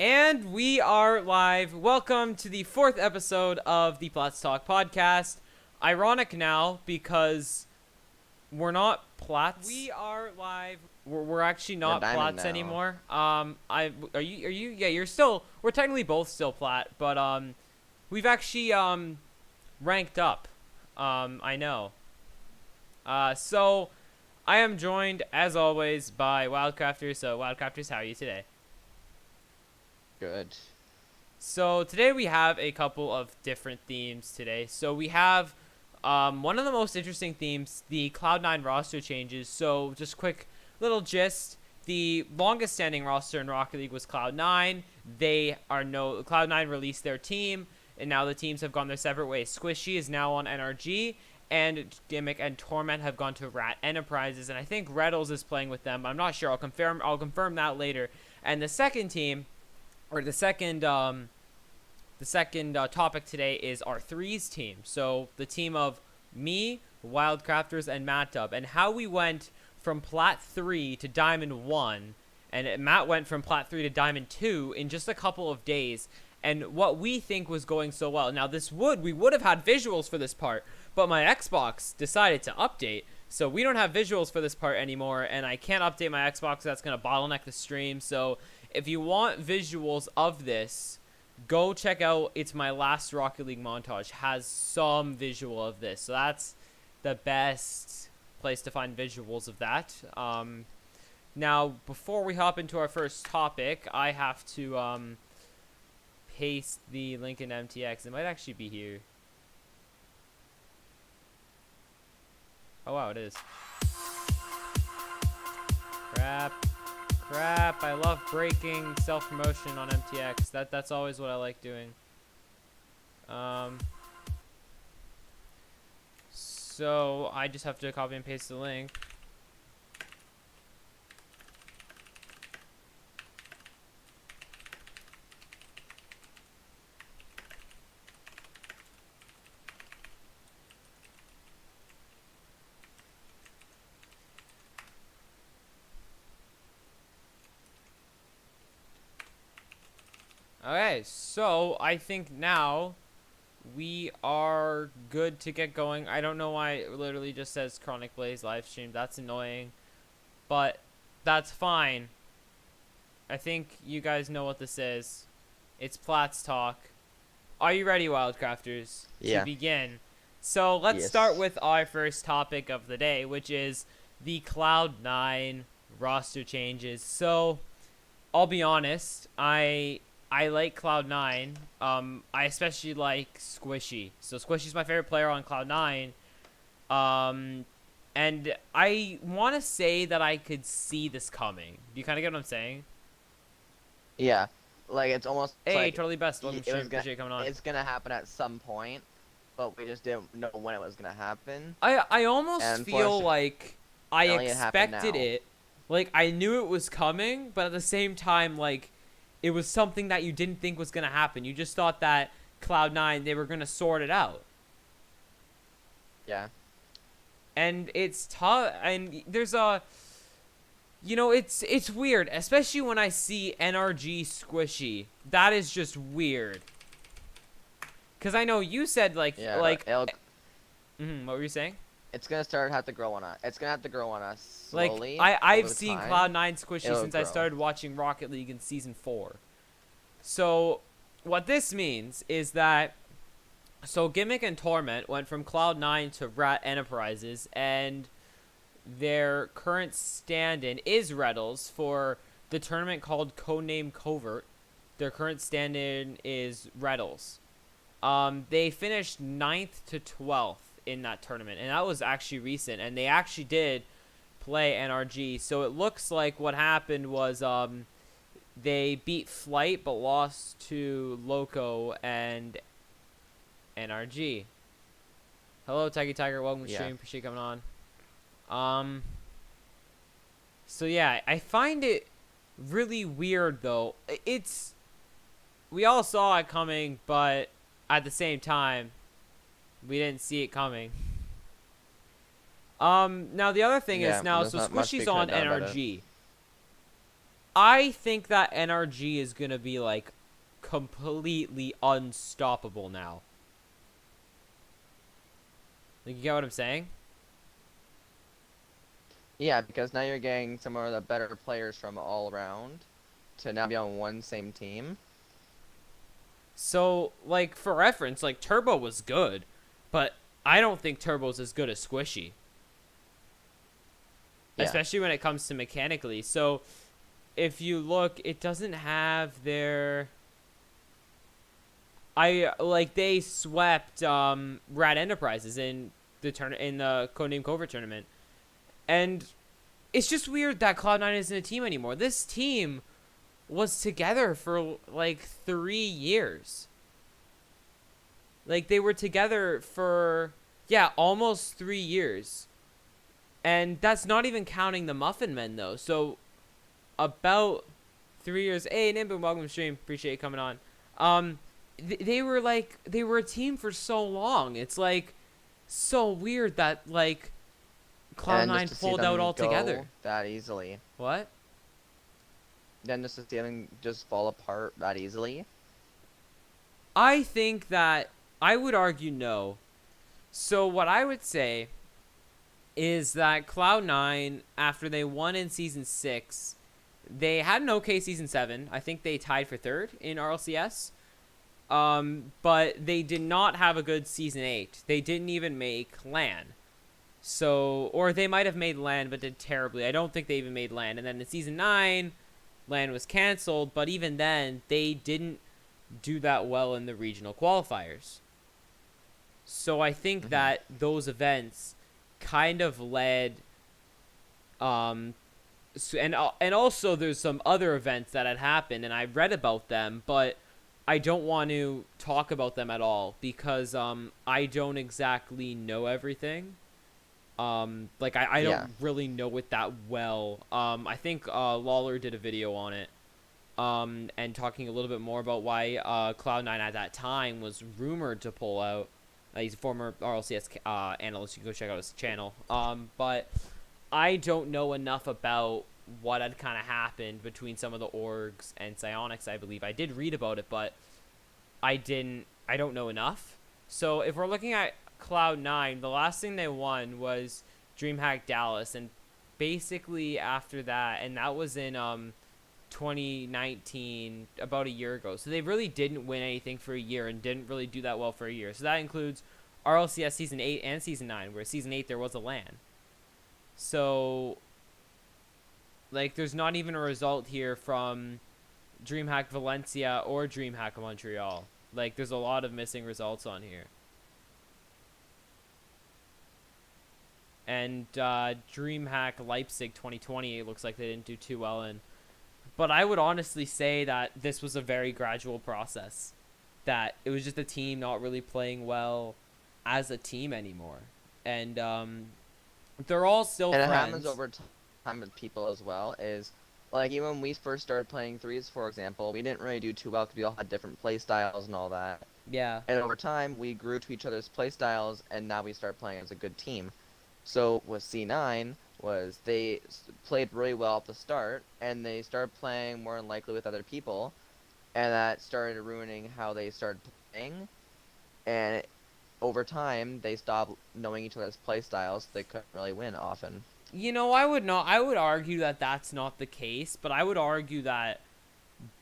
And we are live. Welcome to the 4th episode of the PlatsTalk podcast. Ironic now because we're not Plats. We are live. We're actually not Plats anymore. Yeah, you're still. We're technically both still Plat, but we've actually ranked up. I know. So I am joined as always by Wildcrafters. So Wildcrafters, how are you today? Good. So today we have a couple of different themes today. So we have one of the most interesting themes, the Cloud9 roster changes. So just quick little gist. The longest standing roster in Rocket League was Cloud9. Cloud9 released their team, and now the teams have gone their separate ways. Squishy is now on NRG, and Gimmick and Torment have gone to Rat Enterprises, and I think Reddles is playing with them. I'm not sure. I'll confirm that later. And the second team, or the second topic today is our threes team. So the team of me, Wildcrafters, and Matt Dub, and how we went from Plat 3 to Diamond 1, and Matt went from Plat 3 to Diamond 2 in just a couple of days, and what we think was going so well. Now we would have had visuals for this part, but my Xbox decided to update, so we don't have visuals for this part anymore, and I can't update my Xbox. That's going to bottleneck the stream. So if you want visuals of this, go check out It's My Last Rocket League Montage. Has some visual of this. So that's the best place to find visuals of that. Now, before we hop into our first topic, I have to paste the link in MTX. It might actually be here. Oh, wow, it is. Crap, I love breaking self-promotion on MTX. That's always what I like doing. So I just have to copy and paste the link. Okay, so I think now we are good to get going. I don't know why it literally just says Chronic Blaze live stream. That's annoying, but that's fine. I think you guys know what this is. It's PlatsTalk. Are you ready, Wildcrafters, to begin? So let's start with our first topic of the day, which is the Cloud9 roster changes. So I'll be honest, I like Cloud9. I especially like Squishy. So Squishy's my favorite player on Cloud9. And I want to say that I could see this coming. Do you kind of get what I'm saying? Yeah. Like, it's almost like totally best. Welcome to appreciate coming on. It's going to happen at some point, but we just didn't know when it was going to happen. I almost feel like I expected it. Like, I knew it was coming, but at the same time, like, it was something that you didn't think was going to happen. You just thought that Cloud9, they were going to sort it out. Yeah. And it's tough. And there's a... You know, it's weird. Especially when I see NRG Squishy. That is just weird. Because I know you said, like... Yeah, what were you saying? It's going to have to grow on us. It's going to have to grow on us slowly. Like, I've seen Cloud9 Squishy since I started watching Rocket League in Season 4. So, what this means is that... So, Gimmick and Torment went from Cloud9 to Rat Enterprises, and their current stand-in is Reddles for the tournament called Codename Covert. Their current stand-in is Reddles. They finished 9th to 12th in that tournament, and that was actually recent, and they actually did play NRG. So it looks like what happened was they beat Flight but lost to Loco and NRG. Hello, Tiger Tiger, welcome to the stream. Appreciate you coming on. So yeah, I find it really weird though. We all saw it coming, but at the same time we didn't see it coming. Now the other thing is so Squishy's on NRG. I think that NRG is gonna be like completely unstoppable now. Like, you get what I'm saying? Yeah, because now you're getting some of the better players from all around to now be on one same team. So, like, for reference, like, Turbo was good, but I don't think Turbo's as good as Squishy, Yeah. especially when it comes to mechanically. So, if you look, it doesn't have their... they swept Rad Enterprises in the Codename Covert tournament. And it's just weird that Cloud9 isn't a team anymore. This team was together for like 3 years. Like, they were together for, yeah, almost 3 years. And that's not even counting the Muffin Men, though. So, about 3 years. Hey, Nimbin, welcome to the stream. Appreciate you coming on. They were a team for so long. It's like so weird that like Cloud9 pulled out altogether that easily. What? Then just to see them just fall apart that easily. I think that I would argue no. So what I would say is that Cloud9, after they won in Season 6, they had an okay Season 7. I think they tied for 3rd in RLCS. But they did not have a good Season 8. They didn't even make LAN. So, or they might have made LAN, but did terribly. I don't think they even made LAN. And then in Season 9, LAN was canceled. But even then, they didn't do that well in the regional qualifiers. So I think that those events kind of led... and also there's some other events that had happened, and I read about them, but... I don't want to talk about them at all because I don't exactly know everything. I don't really know it that well. I think Lawler did a video on it and talking a little bit more about why Cloud9 at that time was rumored to pull out. He's a former RLCS analyst. You can go check out his channel. But I don't know enough about what had kind of happened between some of the orgs and Psyonix, I believe. I did read about it, but I don't know enough. So if we're looking at Cloud9, the last thing they won was DreamHack Dallas, and basically after that, and that was in 2019, about a year ago. So they really didn't win anything for a year and didn't really do that well for a year. So that includes RLCS Season 8 and Season 9, where Season 8 there was a LAN. So... like, there's not even a result here from DreamHack Valencia or DreamHack Montreal. Like, there's a lot of missing results on here. And DreamHack Leipzig 2020, it looks like they didn't do too well in. But I would honestly say that this was a very gradual process. That it was just a team not really playing well as a team anymore. And they're all still friends. And it happens over time with people as well. Is like even when we first started playing threes, for example, we didn't really do too well because we all had different play styles and all that. Yeah. And over time, we grew to each other's play styles, and now we start playing as a good team. So with C9 was they played really well at the start, and they started playing more unlikely with other people, and that started ruining how they started playing. And over time, they stopped knowing each other's play styles. So they couldn't really win often. You know, I would argue that that's not the case, but I would argue that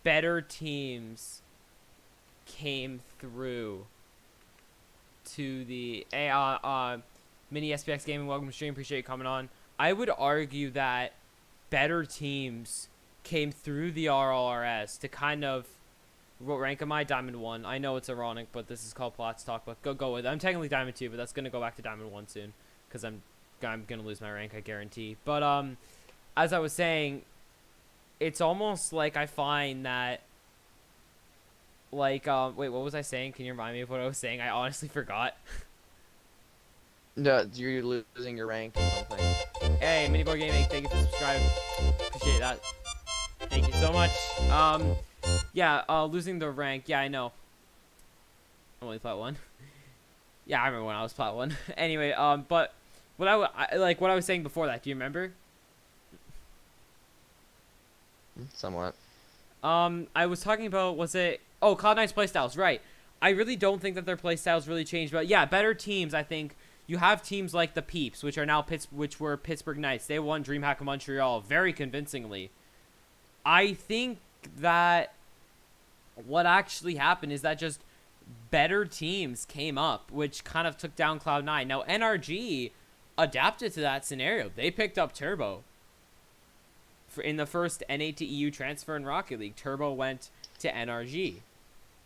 better teams came through to the Mini SPX Gaming. Welcome to stream. Appreciate you coming on. I would argue that better teams came through the RLRS to kind of... what rank am I? Diamond 1. I know it's ironic, but this is called PlatsTalk, but go with it. I'm technically Diamond 2, but that's going to go back to Diamond 1 soon because I'm going to lose my rank, I guarantee. But as I was saying, it's almost like I find that, like, wait, what was I saying? Can you remind me of what I was saying? I honestly forgot. No, you're losing your rank or something. Hey, Miniboard Gaming, thank you for subscribing. Appreciate that. Thank you so much. Yeah, losing the rank. Yeah, I know. I'm only plat 1. Yeah, I remember when I was plat 1. Anyway, but what I was saying before that, do you remember? Somewhat. I was talking about, was it? Oh, Cloud9's playstyles, right. I really don't think that their playstyles really changed, but yeah, better teams, I think. You have teams like the Peeps, which are now which were Pittsburgh Knights. They won DreamHack Montreal very convincingly. I think that what actually happened is that just better teams came up, which kind of took down Cloud9. Now, NRG adapted to that scenario. They picked up Turbo. In the first NA to EU transfer in Rocket League, Turbo went to NRG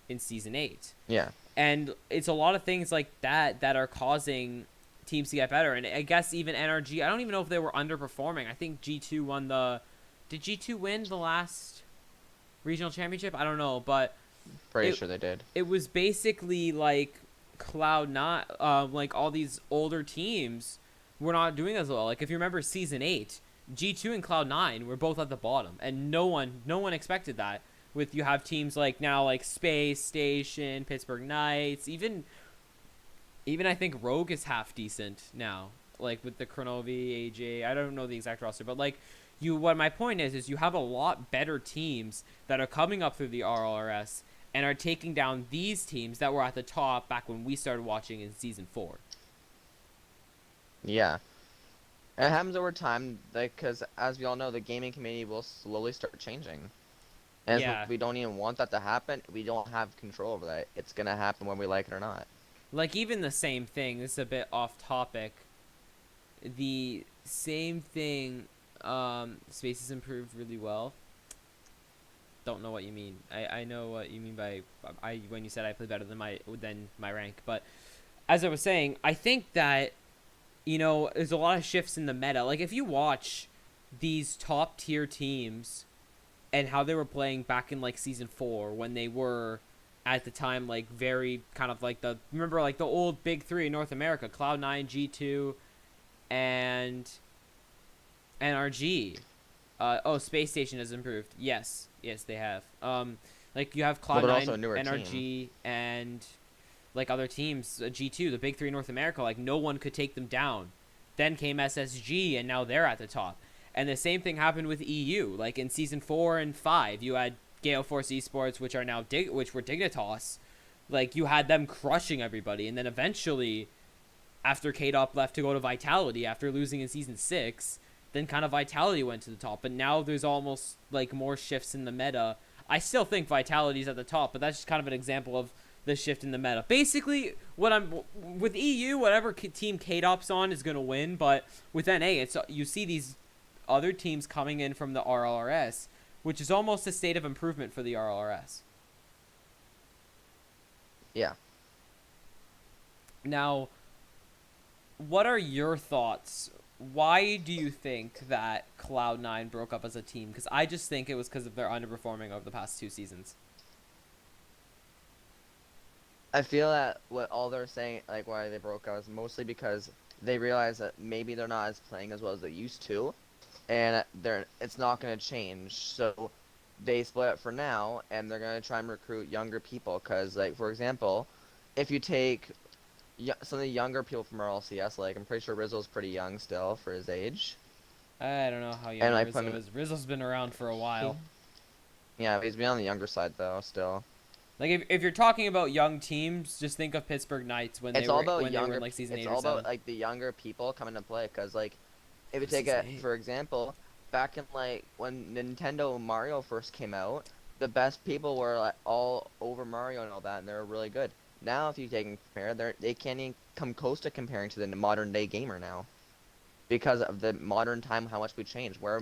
in Season 8. Yeah. And it's a lot of things like that that are causing teams to get better. And I guess even NRG, I don't even know if they were underperforming. I think G2 won the... Did G2 win the last regional championship? I don't know, but... Pretty sure they did. It was basically like Cloud9, like all these older teams were not doing as well. Like if you remember Season 8, G2 and Cloud9 were both at the bottom, and no one expected that. With you have teams like now like Space Station, Pittsburgh Knights, even I think Rogue is half decent now. Like with the Chronovi, AJ, I don't know the exact roster, but like what my point is you have a lot better teams that are coming up through the RLRS and are taking down these teams that were at the top back when we started watching in Season 4. Yeah. It happens over time, like, because as we all know, the gaming community will slowly start changing. And if we don't even want that to happen, we don't have control over that. It's going to happen whether we like it or not. Like, even the same thing, this is a bit off topic. The same thing, Space has improved really well. Don't know what you mean. I know what you mean by when you said I play better than my rank. But as I was saying, I think that, you know, there's a lot of shifts in the meta. Like, if you watch these top tier teams and how they were playing back in like Season 4 when they were at the time like very kind of like remember like the old big three in North America, Cloud9, G2, and NRG. Space Station has improved. Yes, they have. Like you have Cloud9, NRG, team. And like other teams, G2, the big three in North America, like no one could take them down. Then came SSG, and now they're at the top. And the same thing happened with EU. Like in Season 4 and 5, you had Gale Force Esports, which are now which were Dignitas. Like you had them crushing everybody, and then eventually, after K-Dop left to go to Vitality after losing in Season 6, then kind of Vitality went to the top. But now there's almost like more shifts in the meta. I still think Vitality's at the top, but that's just kind of an example of the shift in the meta. Basically, with EU, whatever team K-Dop's on is gonna win. But with NA, you see these other teams coming in from the RLRS, which is almost a state of improvement for the RLRS. Yeah. Now, what are your thoughts? Why do you think that Cloud9 broke up as a team? Because I just think it was because of their underperforming over the past 2 seasons. I feel that what all they're saying, like why they broke up, is mostly because they realize that maybe they're not playing as well as they used to, and it's not going to change. So they split up for now, and they're going to try and recruit younger people. Because, like, for example, if you take some of the younger people from RLCS, like, I'm pretty sure Rizzo's pretty young still for his age. I don't know how young Rizzo is. Rizzo's been around for a while. Yeah, he's been on the younger side, though, still. Like, if you're talking about young teams, just think of Pittsburgh Knights when they were in, like, Season 8 or 7. It's all about, like, the younger people coming to play. Because, like, if you take for example, back in, like, when Nintendo Mario first came out, the best people were, like, all over Mario and all that, and they were really good. Now, if you take and compare, they can't even come close to comparing to the modern-day gamer now. Because of the modern time, how much we changed. Where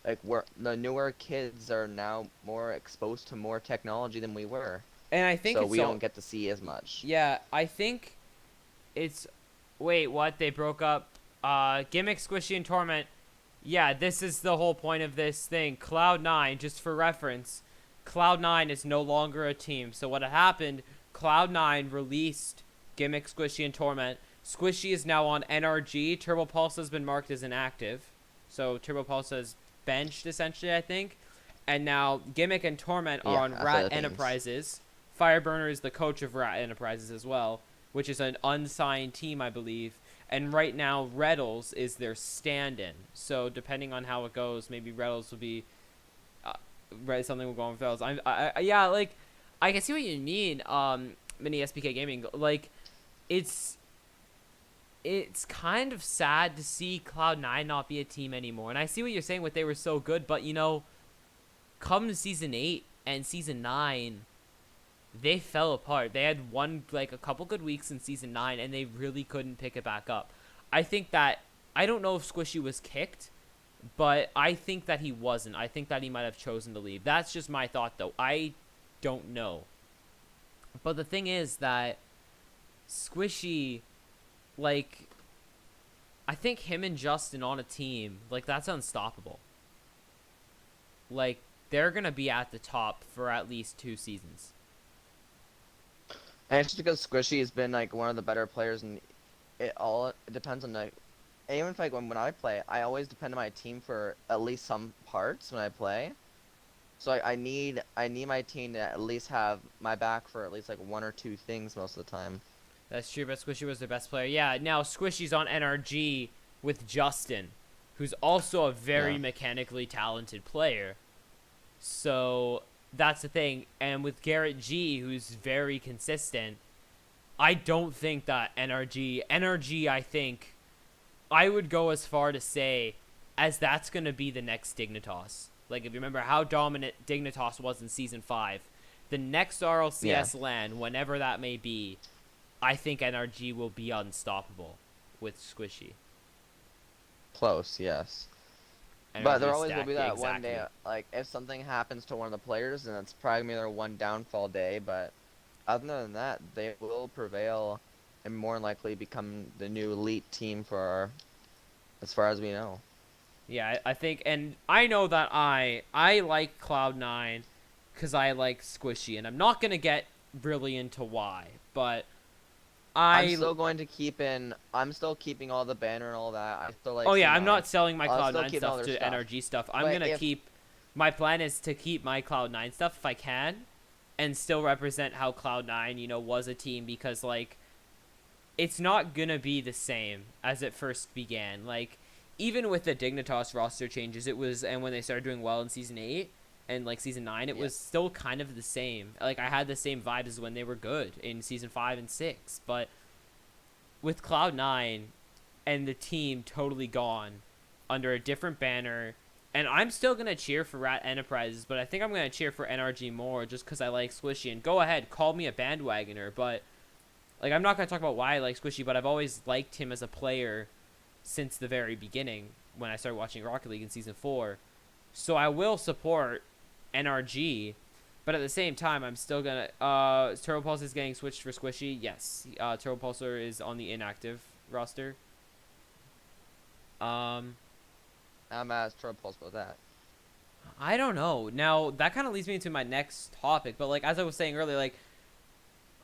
the newer kids are now more exposed to more technology than we were. And I think we don't get to see as much. Yeah, I think it's... Wait, what? They broke up? Gimmick, Squishy, and Torment. Yeah, this is the whole point of this thing. Cloud9, just for reference, Cloud9 is no longer a team. So what had happened, Cloud9 released Gimmick, Squishy, and Torment. Squishy is now on NRG. Turbo Pulse has been marked as inactive. So Turbo Pulse is benched, essentially, I think. And now Gimmick and Torment are on Rat Enterprises. Fireburner is the coach of Rat Enterprises as well, which is an unsigned team, I believe. And right now, Reddles is their stand-in. So depending on how it goes, maybe Reddles will be right, something will go on with those. Yeah, like, I can see what you mean. Mini SPK Gaming, like, it's kind of sad to see Cloud9 not be a team anymore. And I see what you're saying with they were so good, but come to season 8 and season 9, they fell apart. They had a couple good weeks in season 9, and they really couldn't pick it back up. I think that I don't know if Squishy was kicked, but I think that he wasn't. I think that he might have chosen to leave. That's just my thought, though. I don't know. But the thing is that Squishy, like, I think him and Justin on a team, like, that's unstoppable. Like, they're going to be at the top for at least 2 seasons. And it's just because Squishy has been, like, one of the better players, and it depends on, like, even if, like, when I play, I always depend on my team for at least some parts when I play. So I need my team to at least have my back for at least, like, 1 or 2 things most of the time. That's true, but Squishy was the best player. Yeah, now Squishy's on NRG with Justin, who's also a very mechanically talented player. So that's the thing. And with Garrett G, who's very consistent, I don't think that NRG, I think, I would go as far to say as that's going to be the next Dignitas. Like, if you remember how dominant Dignitas was in Season 5, the next RLCS LAN, whenever that may be, I think NRG will be unstoppable with Squishy. Close, yes. But there always will be that one day, like, if something happens to one of the players, then it's probably going to be their one downfall day, but other than that, they will prevail and more than likely become the new elite team as far as we know. Yeah, I think, and I know that I like Cloud9 because I like Squishy, and I'm not going to get really into why, but I'm still keeping all the banner and all that. I still like. Oh yeah, C9. I'm not selling my Cloud9 stuff to stuff. NRG stuff. I'm gonna keep. My plan is to keep my Cloud9 stuff if I can, and still represent how Cloud9, was a team, because like, it's not gonna be the same as it first began. Like, even with the Dignitas roster changes, and when they started doing well in Season 8 and like Season 9, it was still kind of the same. Like, I had the same vibes as when they were good in Season 5 and 6, but with Cloud9 and the team totally gone under a different banner, and I'm still going to cheer for Rat Enterprises, but I think I'm going to cheer for NRG more just because I like Squishy. And go ahead, call me a bandwagoner, but like, I'm not going to talk about why I like Squishy, but I've always liked him as a player since the very beginning when I started watching Rocket League in Season 4. So I will support NRG, but at the same time, I'm still going to... Turbo Pulse is getting switched for Squishy. Yes, Turbo Pulsar is on the inactive roster. I'm as Turbo Pulse about that. I don't know. Now, that kind of leads me into my next topic, but like, as I was saying earlier, like,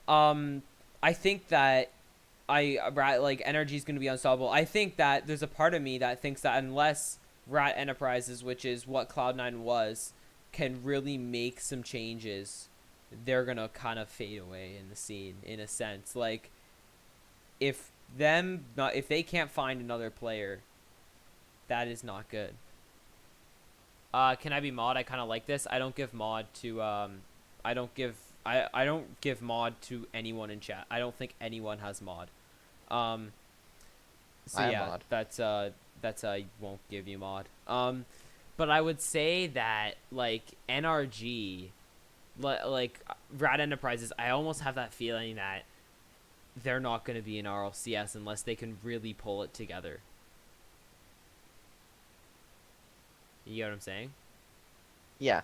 I think that NRG is going to be unstoppable. I think that there's a part of me that thinks that unless Rat Enterprises, which is what Cloud9 was, can really make some changes, they're going to kind of fade away in the scene, in a sense. Like, if they can't find another player, that is not good. Can I be mod? I kind of like this. I don't give mod to I don't give mod to anyone in chat. I don't think anyone has mod. So yeah, mod. That's I won't give you mod. But I would say that like NRG, like Rat Enterprises, I almost have that feeling that they're not going to be in RLCS unless they can really pull it together. You get what I'm saying? Yeah,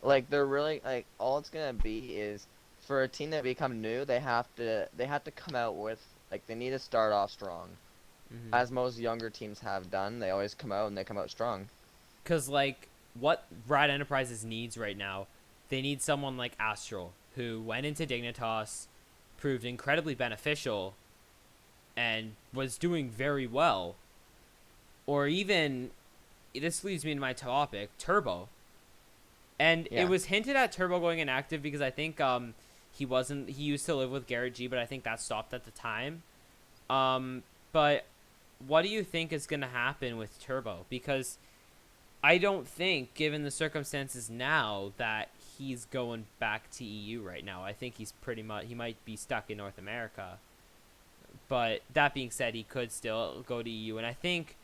like they're really like all it's gonna be is for a team that become new, they have to come out with like they need to start off strong, as most younger teams have done. They always come out and they come out strong. Cause like what Rat Enterprises needs right now, they need someone like Astral who went into Dignitas, proved incredibly beneficial, and was doing very well, or even. This leads me to my topic, Turbo. And it was hinted at Turbo going inactive because I think he used to live with Garrett G, but I think that stopped at the time. But what do you think is going to happen with Turbo? Because I don't think, given the circumstances now, that he's going back to EU right now. I think he's pretty much, he might be stuck in North America. But that being said, he could still go to EU, and I think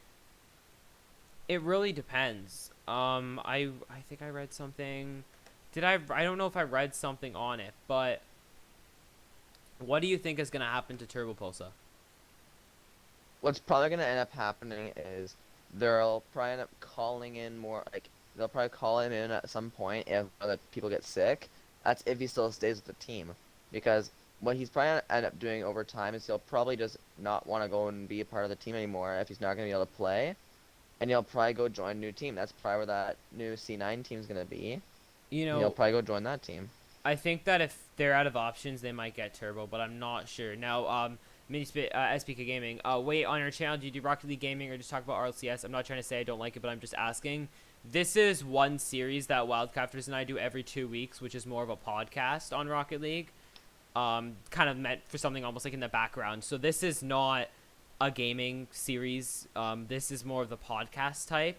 it really depends. I think I read something. I don't know if I read something on it, but what do you think is gonna happen to Turbopolsa? What's probably gonna end up happening is they'll probably end up calling in more, like they'll probably call him in at some point if other people get sick. That's if he still stays with the team, because what he's probably gonna end up doing over time is he'll probably just not want to go and be a part of the team anymore if he's not gonna be able to play, and he'll probably go join a new team. That's probably where that new C9 team's gonna be. You And he'll know, probably go join that team. I think that if they're out of options, they might get Turbo, but I'm not sure. Now, SPK Gaming, wait, on your channel, do you do Rocket League Gaming or just talk about RLCS? I'm not trying to say I don't like it, but I'm just asking. This is one series that Wildcrafters and I do every 2 weeks, which is more of a podcast on Rocket League. Kind of meant for something almost like in the background. So this is not a gaming series. This is more of the podcast type.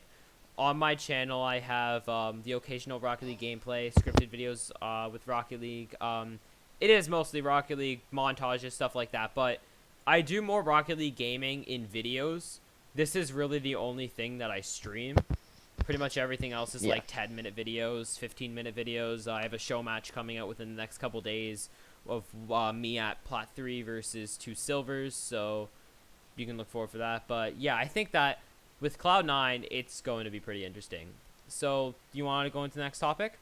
On my channel, I have the occasional Rocket League gameplay, scripted videos with Rocket League. It is mostly Rocket League montages, stuff like that, but I do more Rocket League gaming in videos. This is really the only thing that I stream. Pretty much everything else is like 10-minute videos, 15-minute videos. I have a show match coming out within the next couple days of me at Plat 3 versus 2 Silvers, so you can look forward for that. But yeah, I think that with Cloud9, it's going to be pretty interesting. So, do you want to go into the next topic?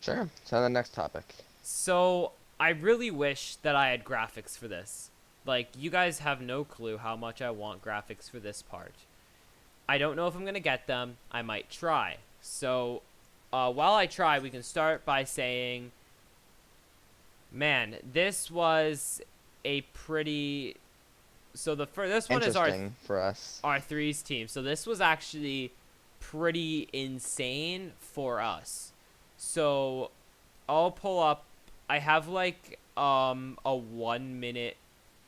Sure. So the next topic. So, I really wish that I had graphics for this. Like, you guys have no clue how much I want graphics for this part. I don't know if I'm going to get them. I might try. So, while I try, we can start by saying, man, this was a pretty... So this one is for us. Our threes team. So this was actually pretty insane for us. So I'll pull up. I have like a 1 minute,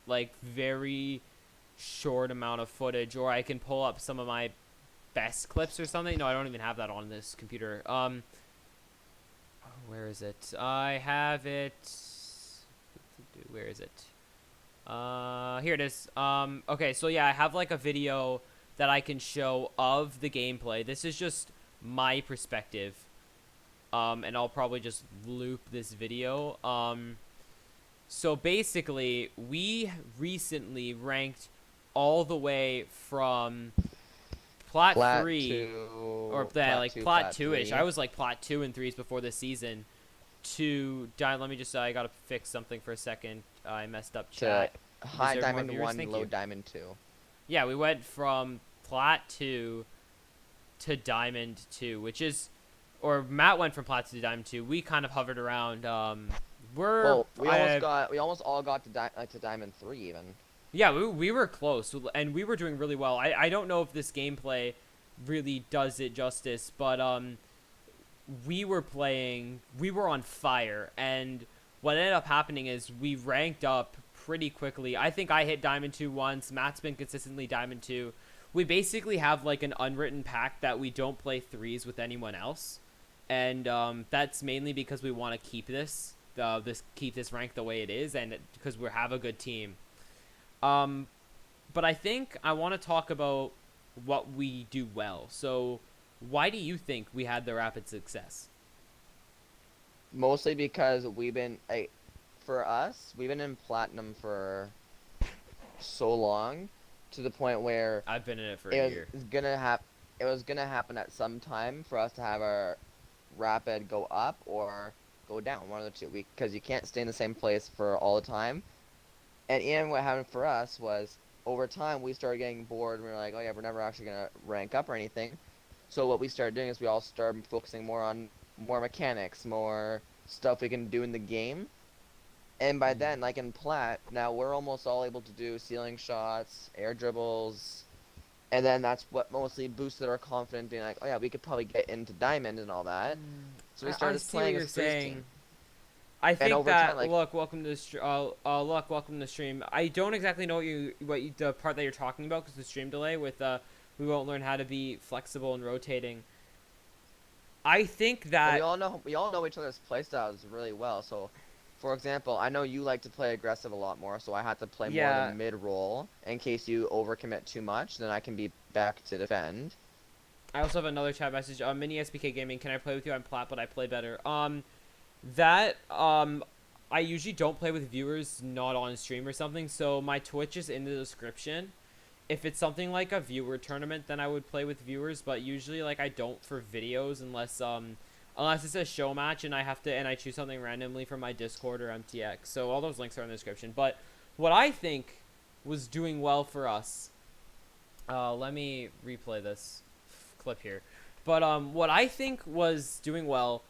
like very short amount of footage, or I can pull up some of my best clips or something. No, I don't even have that on this computer. Where is it? I have it. Where is it? Here it is. Okay, so yeah, I have like a video that I can show of the gameplay. This is just my perspective. And I'll probably just loop this video. So basically, we recently ranked all the way from Plat 3, or Plat 2-ish. I was like Plat 2 and 3s before this season. Let me just, I gotta fix something for a second. I messed up chat. High Diamond 1, low Diamond 2. Yeah, we went from Plat 2 to Diamond 2, which is, or Matt went from Plat 2 to Diamond 2. We kind of hovered around. We almost all got to Diamond 3 even. Yeah, we were close, and we were doing really well. I don't know if this gameplay really does it justice, but we were on fire, and what ended up happening is we ranked up pretty quickly. I think I hit Diamond 2 once. Matt's been consistently Diamond 2. We basically have like an unwritten pact that we don't play threes with anyone else, and that's mainly because we want to keep this rank the way it is, and because we have a good team. But I think I want to talk about what we do well. So why do you think we had the rapid success? Mostly because we've been in Platinum for so long, to the point where I've been in it for a year. It was gonna happen at some time for us to have our rapid go up or go down, one of the two. Because you can't stay in the same place for all the time. And even what happened for us was, over time, we started getting bored, and we were like, oh yeah, we're never actually going to rank up or anything. So what we started doing is we all started focusing more on more mechanics, more stuff we can do in the game. And by then, like in Plat, now we're almost all able to do ceiling shots, air dribbles, and then that's what mostly boosted our confidence, being like, oh yeah, we could probably get into Diamond and all that. So we started playing as a team. I think that time, welcome to the stream. I don't exactly know the part that you're talking about because the stream delay with We won't learn how to be flexible and rotating. I think that we all know each other's playstyles really well. So, for example, I know you like to play aggressive a lot more, so I have to play more yeah. the mid role in case you overcommit too much. Then I can be back to defend. I also have another chat message. Mini SBK Gaming, can I play with you? I'm plat, but I play better. That I usually don't play with viewers not on stream or something, so my Twitch is in the description. If it's something like a viewer tournament, then I would play with viewers, but usually like I don't for videos unless it's a show match and I choose something randomly from my Discord or MTX. So all those links are in the description. But what I think was doing well for us, let me replay this clip here. But what I think was doing well,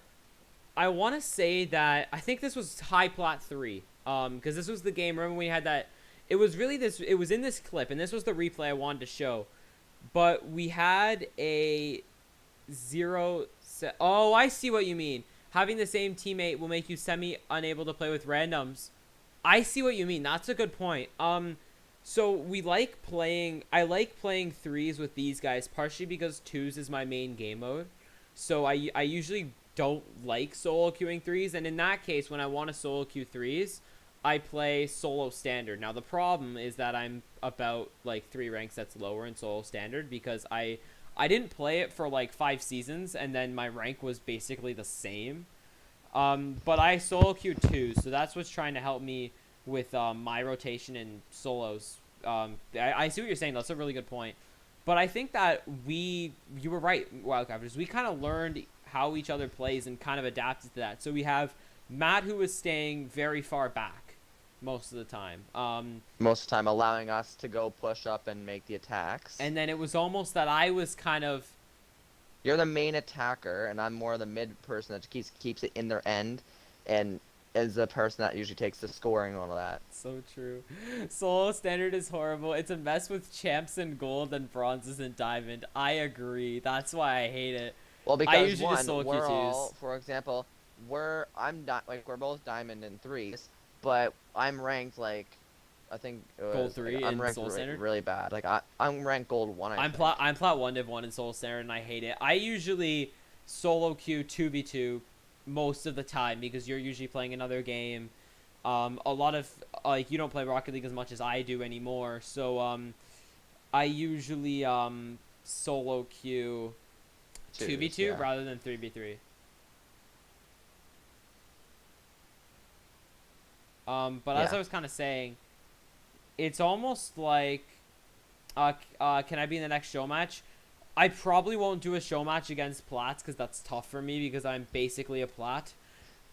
I want to say that I think this was high plat 3, because this was the game. Remember when we had that? It was really this. It was in this clip, and this was the replay I wanted to show. But we had a 0. Oh, I see what you mean. Having the same teammate will make you semi-unable to play with randoms. I see what you mean. That's a good point. So we like playing. I like playing 3s with these guys, partially because 2s is my main game mode. So I usually don't like solo queuing 3s, and in that case, when I want to solo queue 3s, I play solo standard. Now the problem is that I'm about like 3 ranks that's lower in solo standard because I didn't play it for like 5 seasons, and then my rank was basically the same. But I solo queue 2, so that's what's trying to help me with my rotation in solos. I see what you're saying. That's a really good point. But I think that you were right, Wildcrafters. We kind of learned how each other plays and kind of adapted to that. So we have Matt, who is staying very far back most of the time. Most of the time, allowing us to go push up and make the attacks. And then it was almost that I was kind of... You're the main attacker, and I'm more the mid person that keeps it in their end, and is the person that usually takes the scoring and all of that. So true. Solo standard is horrible. It's a mess with champs and gold and bronzes and diamond. I agree. That's why I hate it. Well, because I usually one, just solo we're Q2s. all, for example, we're both diamond in 3s, but I'm ranked like, I think gold 3 like, I'm in ranked solo standard. Really bad. Like I'm ranked gold 1. I'm plat 1 div 1 in solo standard, and I hate it. I usually solo queue 2v2 most of the time because you're usually playing another game. A lot of like you don't play Rocket League as much as I do anymore, so I usually solo queue 2v2 rather than 3v3. But as I was kind of saying, it's almost like, can I be in the next show match? I probably won't do a show match against Plats because that's tough for me because I'm basically a Plat.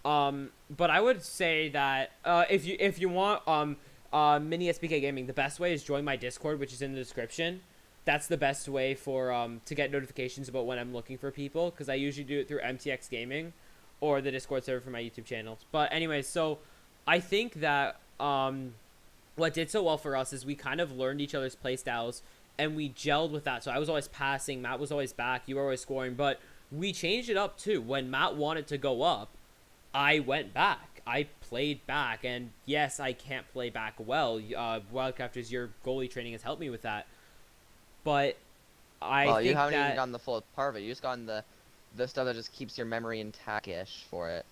But I would say that if you want mini SBK Gaming, the best way is join my Discord, which is in the description. That's the best way for to get notifications about when I'm looking for people, because I usually do it through MTX Gaming or the Discord server for my YouTube channel. But anyways, so I think that what did so well for us is we kind of learned each other's playstyles and we gelled with that. So I was always passing, Matt was always back, you were always scoring, but we changed it up too. When Matt wanted to go up, I went back. I played back, and yes, I can't play back well. Wildcrafters, your goalie training has helped me with that. But well, you haven't even gotten the full part of it. You just gotten the stuff that just keeps your memory intact-ish for it.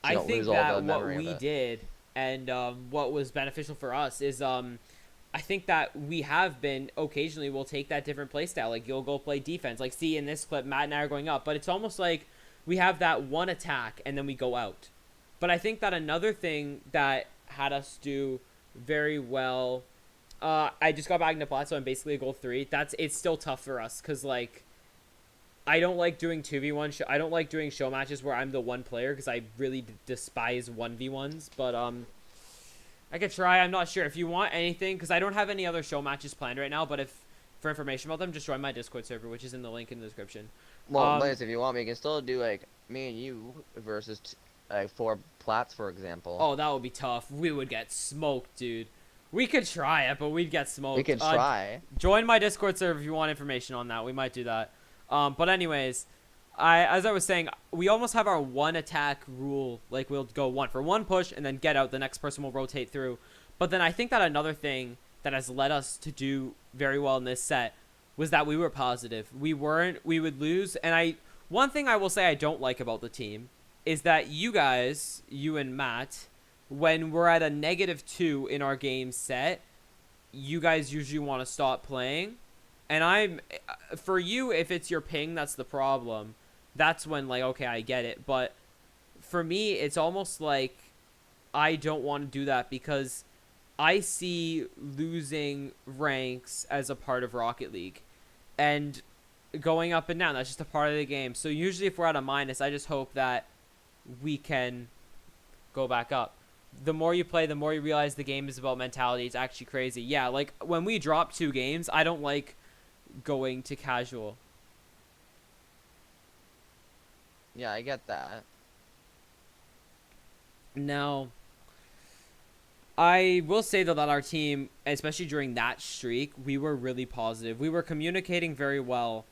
So I think that what we did and what was beneficial for us is I think that we have been occasionally we'll take that different play style. Like you'll go play defense. Like see in this clip, Matt and I are going up, but it's almost like we have that one attack and then we go out. But I think that another thing that had us do very well. I just got back into plat, so I'm basically a gold 3. It's still tough for us because like I don't like doing 2v1. I don't like doing show matches where I'm the one player because I really despise 1v1s. But I could try. I'm not sure if you want anything because I don't have any other show matches planned right now. But if for information about them, just join my Discord server, which is in the link in the description. Well, Liz, if you want, we can still do like me and you versus like 4 plats, for example. Oh, that would be tough. We would get smoked, dude. We could try it, but we'd get smoked. We could try. Join my Discord server if you want information on that. We might do that. But anyways, as I was saying, we almost have our one attack rule. Like we'll go 1 for 1 push and then get out. The next person will rotate through. But then I think that another thing that has led us to do very well in this set was that we were positive. We would lose. And one thing I will say I don't like about the team is that you guys, you and Matt, when we're at a -2 in our game set, you guys usually want to stop playing. And for you, if it's your ping, that's the problem. That's when, like, okay, I get it. But for me, it's almost like I don't want to do that because I see losing ranks as a part of Rocket League. And going up and down, that's just a part of the game. So usually if we're at a minus, I just hope that we can go back up. The more you play, the more you realize the game is about mentality. It's actually crazy. Yeah, like when we drop 2 games, I don't like going to casual. Yeah, I get that. Now, I will say, though, that our team, especially during that streak, we were really positive. We were communicating very well,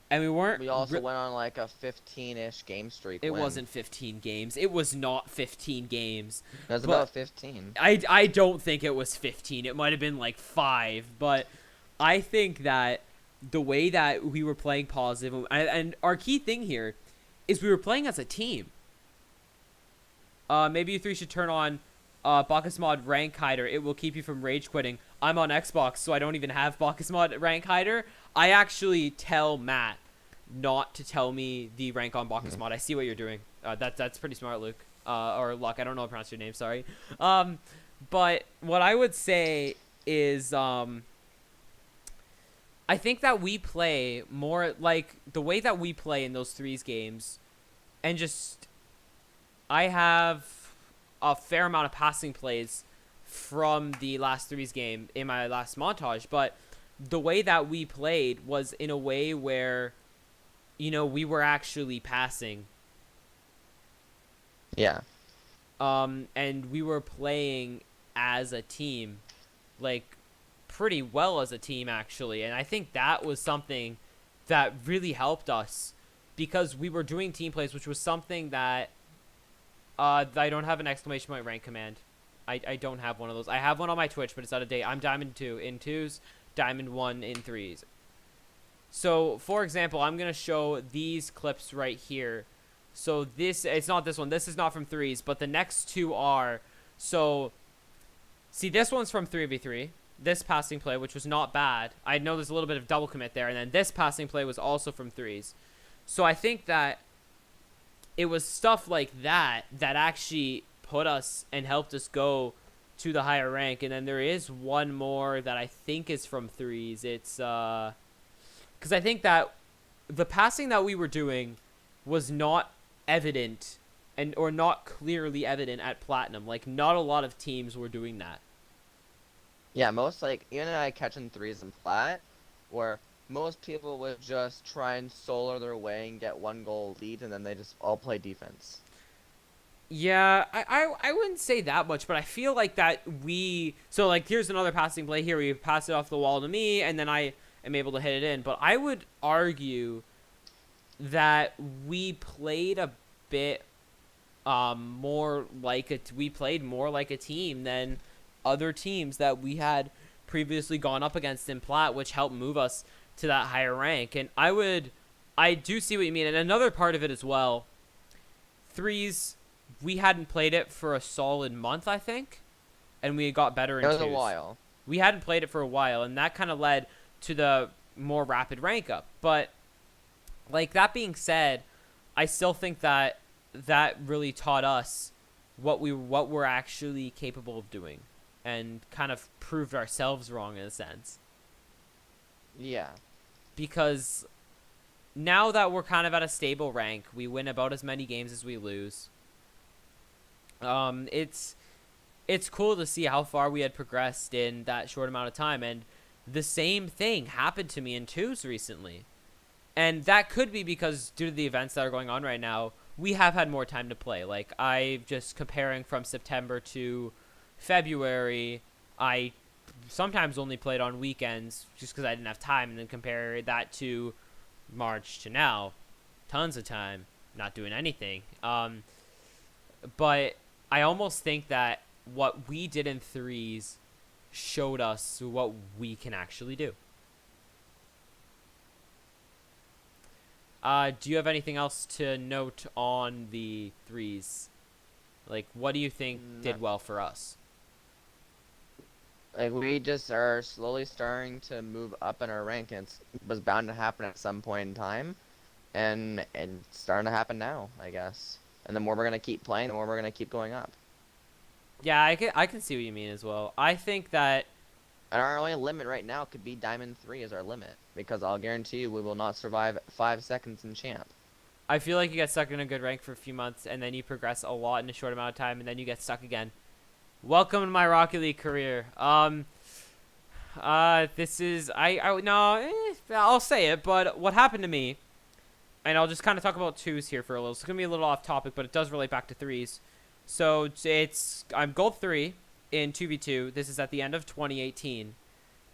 and we weren't... We also went on, like, a 15-ish game streak. It wasn't 15 games. It was not 15 games. It was about 15. I don't think it was 15. It might have been, like, 5. But I think that the way that we were playing positive... And our key thing here is we were playing as a team. Maybe you 3 should turn on... Bacchus Mod Rank Hider. It will keep you from rage quitting. I'm on Xbox, so I don't even have Bacchus Mod Rank Hider. I actually tell Matt not to tell me the rank on Bacchus Mod. I see what you're doing. That's pretty smart, Luke. Or Luck. I don't know how to pronounce your name. Sorry. But what I would say is, I think that we play more like the way that we play in those threes games, and just I have a fair amount of passing plays from the last threes game in my last montage, but the way that we played was in a way where, you know, we were actually passing. Yeah. And we were playing as a team, like, pretty well as a team, actually. And I think that was something that really helped us because we were doing team plays, which was something that I don't have an exclamation point rank command. I don't have one of those. I have one on my Twitch, but it's out of date. I'm Diamond 2 in 2s, Diamond 1 in 3s. So, for example, I'm going to show these clips right here. So this, it's not this one. This is not from 3s, but the next 2 are. So, see, this one's from 3v3. This passing play, which was not bad. I know there's a little bit of double commit there. And then this passing play was also from 3s. So I think that it was stuff like that that actually put us and helped us go to the higher rank. And then there is one more that I think is from 3s. It's because I think that the passing that we were doing was not evident or not clearly evident at Platinum. Like, not a lot of teams were doing that. Yeah, most, like, even I catching 3s in Plat, where most people would just try and solo their way and get 1 goal lead, and then they just all play defense. Yeah, I wouldn't say that much, but I feel like that so, like, here's another passing play here. We pass it off the wall to me, and then I am able to hit it in. But I would argue that we played a bit more like we played more like a team than other teams that we had previously gone up against in Plat, which helped move us to that higher rank. And I do see what you mean. And another part of it as well, 3s, we hadn't played it for a solid month, I think, and we got better in 2s. It was a while. We hadn't played it for a while, and that kind of led to the more rapid rank up. But, like, that being said, I still think that that really taught us what we're actually capable of doing, and kind of proved ourselves wrong in a sense. Yeah. Because now that we're kind of at a stable rank, we win about as many games as we lose. It's cool to see how far we had progressed in that short amount of time, and the same thing happened to me in 2s recently. And that could be because due to the events that are going on right now, we have had more time to play. Like, I just comparing from September to February, I sometimes only played on weekends just because I didn't have time, and then compare that to March to now, tons of time, not doing anything. But I almost think that what we did in 3s showed us what we can actually do. Do you have anything else to note on the threes? Like, what do you think No, did well for us? like we just are slowly starting to move up in our rank, and it was bound to happen at some point in time, and it's starting to happen now, I guess. And the more we're gonna keep playing, the more we're gonna keep going up. Yeah, I can see what you mean as well. I think that And our only limit right now could be Diamond 3 is our limit, because I'll guarantee you we will not survive 5 seconds in Champ. I feel like you get stuck in a good rank for a few months, and then you progress a lot in a short amount of time, and then you get stuck again. Welcome to my Rocket League career. This is I no, I'll say it, but what happened to me, and I'll just kind of talk about twos here for a little. It's gonna be a little off topic, but it does relate back to threes. So I'm gold 3 in 2v2. This is at the end of 2018.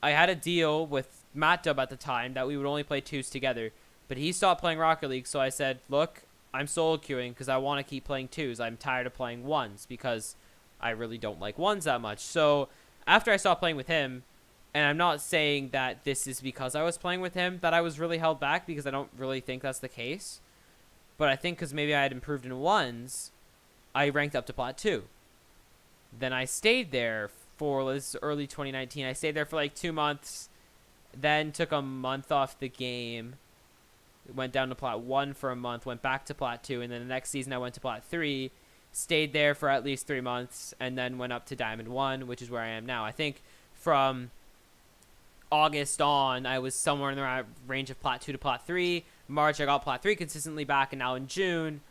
I had a deal with Matt Dub at the time that we would only play twos together, but he stopped playing Rocket League, so I said, look, I'm solo queuing because I want to keep playing twos. I'm tired of playing ones because I really don't like ones that much. So after I stopped playing with him, and I'm not saying that this is because I was playing with him that I was really held back, because I don't really think that's the case, but I think because maybe I had improved in ones, I ranked up to Plat 2. Then I stayed there for this early 2019. I stayed there for like 2 months, then took a month off the game, went down to Plat 1 for a month, went back to Plat 2, and then the next season I went to Plat 3, stayed there for at least 3 months, and then went up to Diamond 1, which is where I am now. I think from August on, I was somewhere in the range of Plat 2 to Plat 3. March, I got Plat 3 consistently back, and now in June,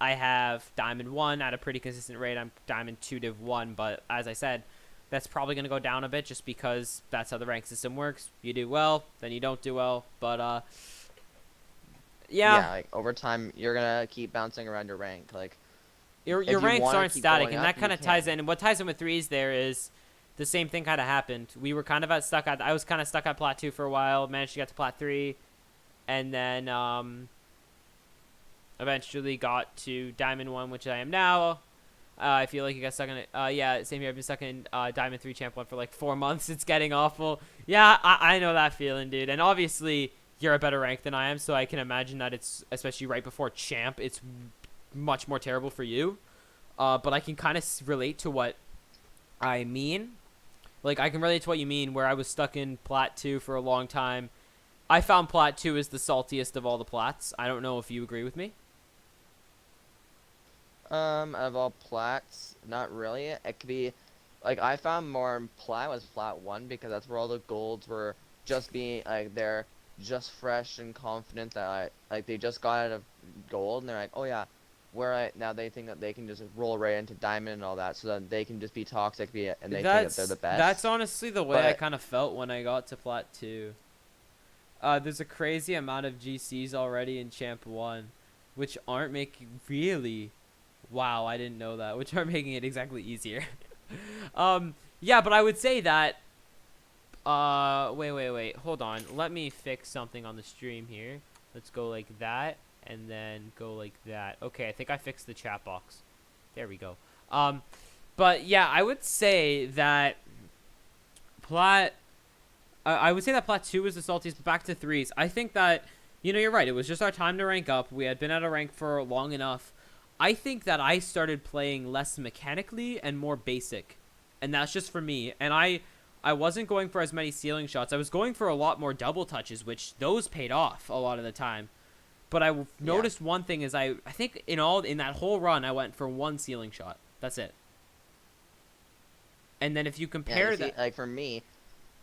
I have Diamond 1 at a pretty consistent rate. I'm Diamond 2 Div 1, but as I said, that's probably going to go down a bit just because that's how the rank system works. You do well, then you don't do well, but Yeah, like over time, you're gonna keep bouncing around your rank. Like your if you ranks wanna aren't keep static, going and up, that kind you of ties can. in. And what ties in with threes there is the same thing kind of happened. We were kind of I was kind of stuck at Plat 2 for a while, managed to get to Plat 3, and then eventually got to Diamond 1, which I am now. I feel like you got stuck in it. Yeah, same here. I've been stuck in Diamond 3 Champ 1 for like 4 months. It's getting awful. Yeah, I know that feeling, dude. And obviously, you're a better rank than I am, so I can imagine that it's, especially right before Champ, it's much more terrible for you. But I can kind of relate to what I mean. Like, I can relate to what you mean, where I was stuck in Plat 2 for a long time. I found Plat 2 is the saltiest of all the plats. I don't know if you agree with me. Out of all plats, not really. It could be, like, I found more in plat was Plat 1, because that's where all the golds were just being, like, they're just fresh and confident that, like, they just got out of gold, and they're like, oh yeah, now they think that they can just roll right into diamond and all that, so that they can just be toxic, and they think that they're the best. That's honestly the way I But kind of felt when I got to Plat 2. There's a crazy amount of GCs already in Champ 1, which aren't making really... Wow, I didn't know that, which are making it exactly easier. Yeah, but I would say that... wait. Hold on. Let me fix something on the stream here. Let's go like that, and then go like that. Okay, I think I fixed the chat box. There we go. But yeah, I would say that Plat... I would say that Plat 2 was the saltiest, but back to threes. I think that, you know, you're right. It was just our time to rank up. We had been at a rank for long enough. I think that I started playing less mechanically and more basic. And that's just for me. And I wasn't going for as many ceiling shots. I was going for a lot more double touches, which those paid off a lot of the time. But I noticed one thing is I think in that whole run, I went for one ceiling shot. That's it. And then if you compare that... like, for me,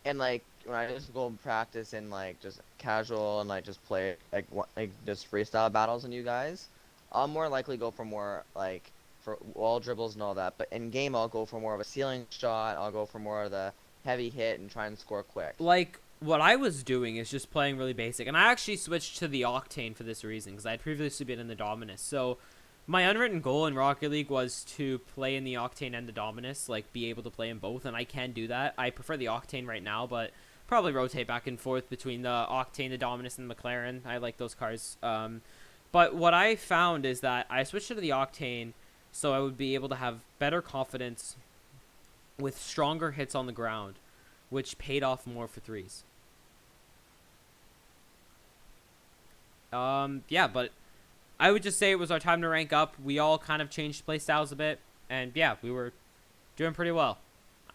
and, like, when I just go and practice in, like, just casual and, like, just play, like just freestyle battles and you guys... I'll more likely go for more, like, for wall dribbles and all that, but in game I'll go for more of a ceiling shot, I'll go for more of the heavy hit and try and score quick. Like, what I was doing is just playing really basic, and I actually switched to the Octane for this reason, because I had previously been in the Dominus, so my unwritten goal in Rocket League was to play in the Octane and the Dominus, like, be able to play in both, and I can do that. I prefer the Octane right now, but probably rotate back and forth between the Octane, the Dominus, and the McLaren. I like those cars. But what I found is that I switched to the Octane so I would be able to have better confidence with stronger hits on the ground, which paid off more for threes. Yeah, but I would just say it was our time to rank up. We all kind of changed playstyles a bit, and yeah, we were doing pretty well,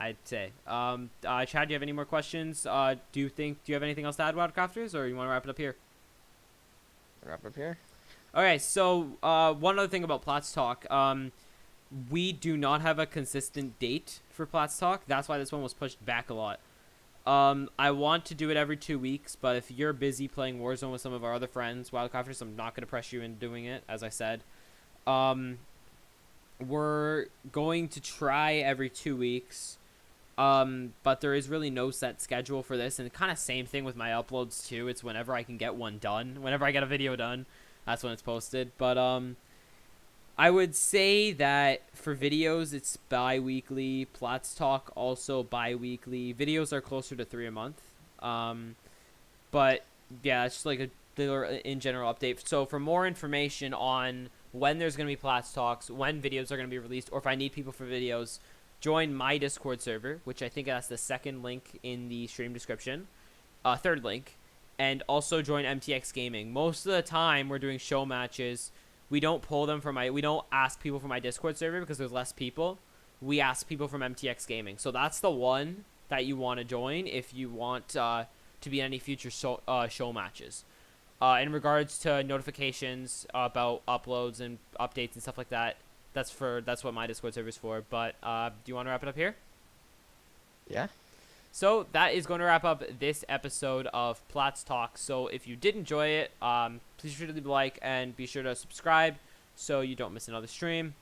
I'd say. Chad, do you have any more questions? Do you have anything else to add about Crafters, or you want to wrap it up here? Wrap up here. Okay, so one other thing about PlatsTalk. We do not have a consistent date for PlatsTalk. That's why this one was pushed back a lot. I want to do it every 2 weeks, but if you're busy playing Warzone with some of our other friends, Wildcrafters, I'm not going to press you into doing it, as I said. We're going to try every 2 weeks, but there is really no set schedule for this, and kind of same thing with my uploads too. It's whenever I can get one done. Whenever I get a video done, that's when it's posted. But I would say that for videos, it's bi-weekly. PlatsTalk also bi-weekly. Videos are closer to 3 a month. But yeah, it's just like a in general update. So for more information on when there's going to be PlatsTalks, when videos are going to be released, or if I need people for videos, join my Discord server, which I think that's the second link in the stream description. Third link. And also join MTX Gaming. Most of the time, we're doing show matches. We don't we don't ask people from my Discord server because there's less people. We ask people from MTX Gaming. So that's the one that you want to join if you want to be in any future show matches. In regards to notifications about uploads and updates and stuff like that, that's what my Discord server is for. But do you want to wrap it up here? Yeah. So that is going to wrap up this episode of PlatsTalk. So if you did enjoy it, please be sure to leave a like and be sure to subscribe so you don't miss another stream.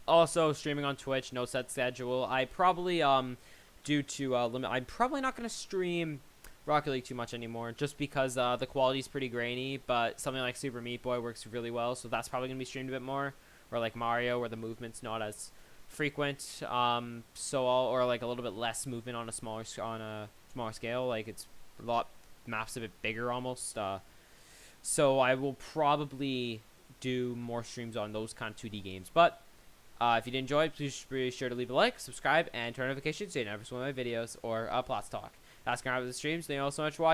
Also, streaming on Twitch, no set schedule. I probably, due to limit, I'm probably not going to stream Rocket League too much anymore just because the quality is pretty grainy, but something like Super Meat Boy works really well, so that's probably going to be streamed a bit more. Or like Mario, where the movement's not as frequent, or like a little bit less movement on a smaller scale, like it's a lot maps a bit bigger almost, so I will probably do more streams on those kind of 2D games. But if you did enjoy it, please be sure to leave a like, subscribe, and turn notifications so you never miss one of my videos or PlatsTalk. That's gonna wrap up the streams. Thank you all so much for watching.